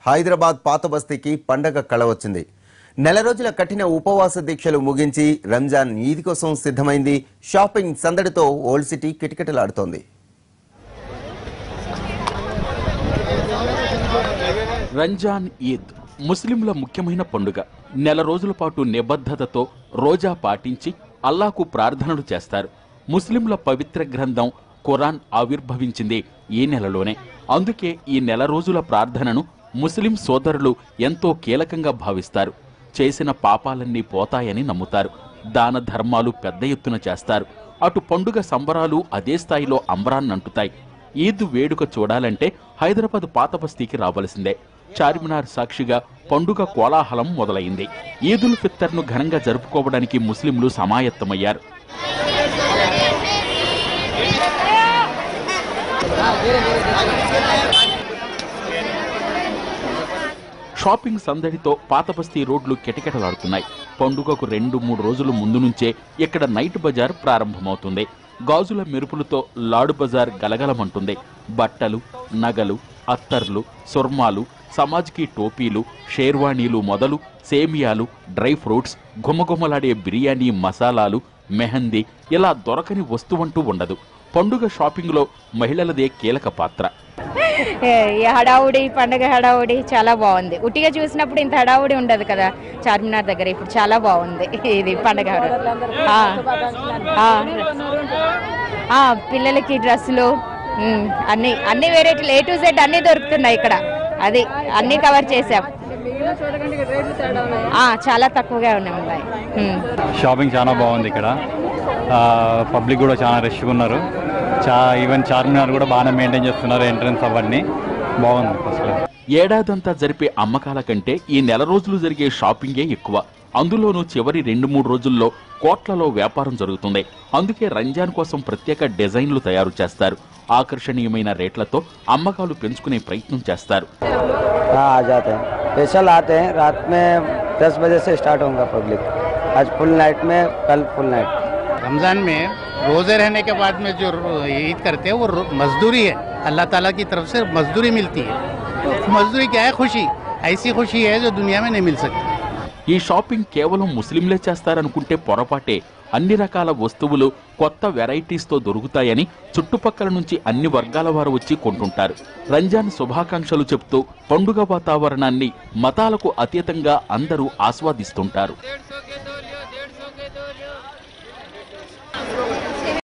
హైదరాబాద్ పాత బస్తీకి పండగ కళ వచ్చింది. నెల రోజుల కఠిన ఉపవాస దీక్షలు ముగించి రంజాన్ ఈద్ కోసం సిద్ధమైంది. షాపింగ్ సందడితో ఓల్డ్ సిటీ కిటకిటలాడుతోంది. రంజాన్ ఈద్ ముస్లింల ముఖ్యమైన పండుగ. నెల రోజుల పాటు నిబద్ధతతో రోజా పాటించి అల్లాకు ప్రార్థనలు చేస్తారు. ముస్లింల పవిత్ర గ్రంథం ఖురాన్ ఆవిర్భవించింది ఈ నెలలోనే. అందుకే ఈ నెల రోజుల ప్రార్థనను ముస్లిం సోదరులు ఎంతో కీలకంగా భావిస్తారు. చేసిన పాపాలన్నీ పోతాయని నమ్ముతారు. దాన ధర్మాలు పెద్ద ఎత్తున చేస్తారు. అటు పండుగ సంబరాలు అదే స్థాయిలో అంబరాన్నంటుతాయి. ఈద్ వేడుక చూడాలంటే హైదరాబాద్ పాత బస్తీకి రావలసిందే. చార్మినార్ సాక్షిగా పండుగ కోలాహలం మొదలైంది. ఈదుల్ ఫిత్తర్ను ఘనంగా జరుపుకోవడానికి ముస్లింలు సమాయత్తమయ్యారు. షాపింగ్ సందడితో పాత బస్తీ రోడ్లు కిటకిటలాడుతున్నాయి. పండుగకు 2-3 రోజుల ముందు నుంచే ఇక్కడ నైట్ బజార్ ప్రారంభమవుతుంది. గాజుల మెరుపులతో లాడు బజార్ గలగలమంటుంది. బట్టలు, నగలు, అత్తర్లు, సుర్మాలు, సమాజ్కి టోపీలు, షేర్వాణీలు మొదలు సేమియాలు, డ్రై ఫ్రూట్స్, గుమగుమలాడే బిర్యానీ మసాలాలు, మెహందీ, ఇలా దొరకని వస్తువంటూ ఉండదు. పండుగ షాపింగ్లో మహిళలదే కీలక పాత్ర. ఈ హడావుడి, పండుగ హడావుడి చాలా బాగుంది. ఉట్టిగా చూసినప్పుడు ఇంత హడావుడి ఉండదు కదా చార్మినార్ దగ్గర. ఇప్పుడు చాలా బాగుంది ఇది పండుగ. పిల్లలకి డ్రెస్సులు అన్ని వెరైటీలు A to Z అన్ని దొరుకుతున్నాయి ఇక్కడ. అది అన్ని కవర్ చేసాం. చాలా తక్కువగా ఉన్నాయి. షాపింగ్ చాలా బాగుంది ఇక్కడ. పబ్లిక్ కూడా చాలా రష్గా ఉన్నారు. ఈవెన్ చార్మినార్ కూడా బాగానే మెయింటైన్ చేస్తున్నారు. ఎంట్రన్స్ అవన్నీ బాగుంది. అసలు ఏడాదంతా జరిపే అమ్మకాల కంటే ఈ నెల రోజులు జరిగే షాపింగే ఎక్కువ. అందులోనూ చివరి 2-3 రోజుల్లో కోట్లలో వ్యాపారం జరుగుతుంది. అందుకే రంజాన్ కోసం ప్రత్యేక డిజైన్లు తయారు చేస్తారు. ఆకర్షణీయమైన రేట్లతో అమ్మకాలు పెంచుకునే ప్రయత్నం చేస్తారు. स्पेशल आते हैं रात में 10 बजे से स्टार्ट होगा पब्लिक. आज फुल नाइट में, कल फुल नाइट. रमज़ान में रोज़े रहने के बाद में जो ईद करते हैं वो मजदूरी है. अल्लाह ताला की तरफ से मजदूरी मिलती है. तो मजदूरी क्या है? खुशी. ऐसी खुशी है जो दुनिया में नहीं मिल सकती. ఈ షాపింగ్ కేవలం ముస్లింలే చేస్తారనుకుంటే పొరపాటే. అన్ని రకాల వస్తువులు కొత్త వెరైటీస్తో దొరుకుతాయని చుట్టుపక్కల నుంచి అన్ని వర్గాల వారు వచ్చి కొంటుంటారు. రంజాన్ శుభాకాంక్షలు చెప్తూ పండుగ వాతావరణాన్ని మతాలకు అతీతంగా అందరూ ఆస్వాదిస్తుంటారు.